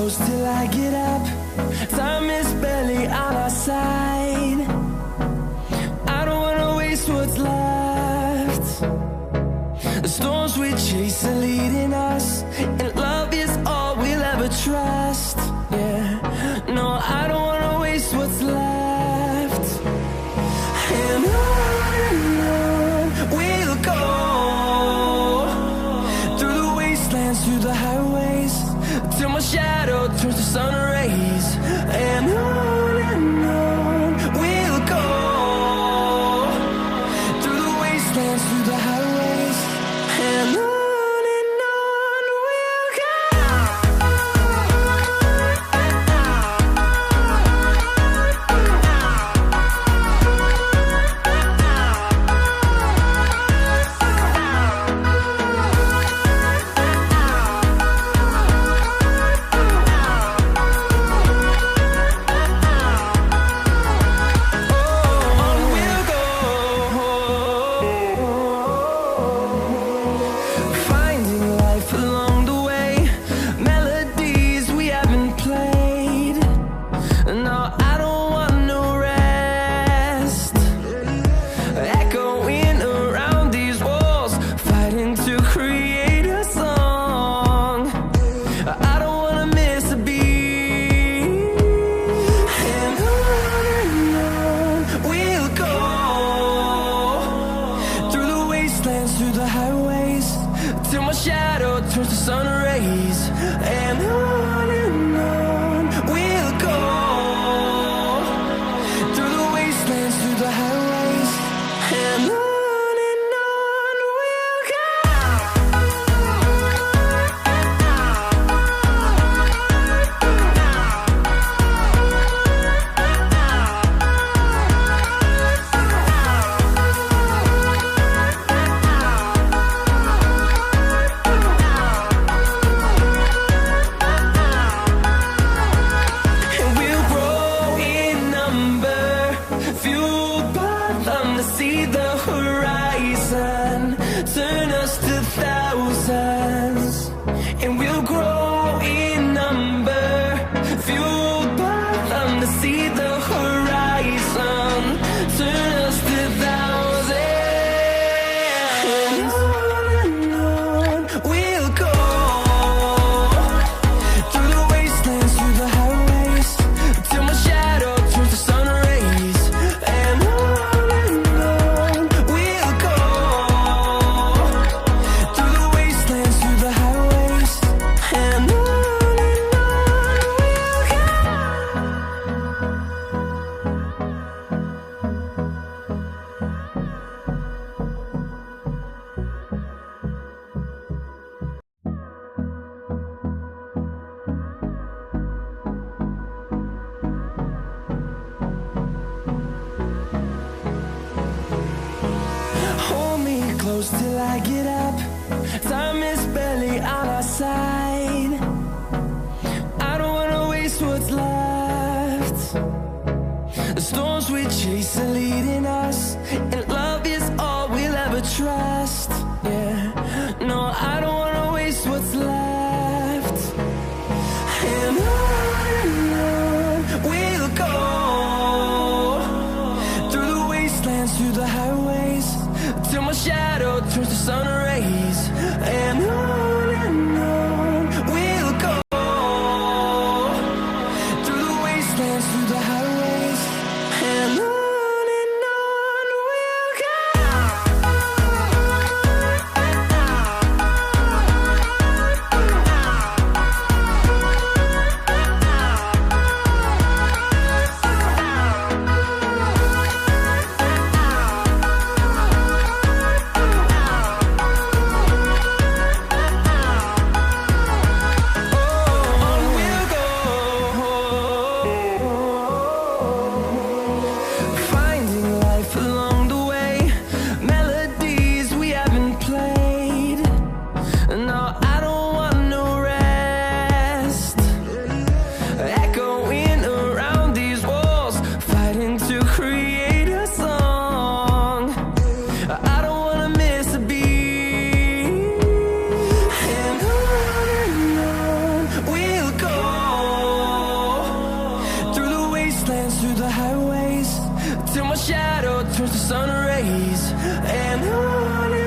close till I get up. Time is barely on our side. I don't wanna waste what's left. The storms we chase are leading us, and love is all we'll ever trust. Yeah, no, I don't wanna waste what's left. And on we'll go, through the wastelands, through the highways, till my shadow turns to sun rays. And on we'll go, through the wastelands, through the highways, and on we'll go. Through the highways, till my shadow turns to sun rays. And on we'll go, through the wastelands, through the highways, and on we'll go. See the horizon, turn us to thousands, and we'll grow in number, fueled by them. To see the horizon, turn us to thousands, and on we'll go, through the wastelands, through the highways, till my shadow turns to sun rays. And close till I get up. Time is barely on our side. I don't wanna waste what's left. The storms we chase are leading us, and love is all we'll ever trust. Yeah, no, I don't wanna waste what's left. And on we'll go, through the wastelands, through the highways, till my shadow turns to sun rays. And on we'll go, through the wastelands, through the highways, and on we'll go. wastelands through the highways, till my shadow turns to sun rays. And on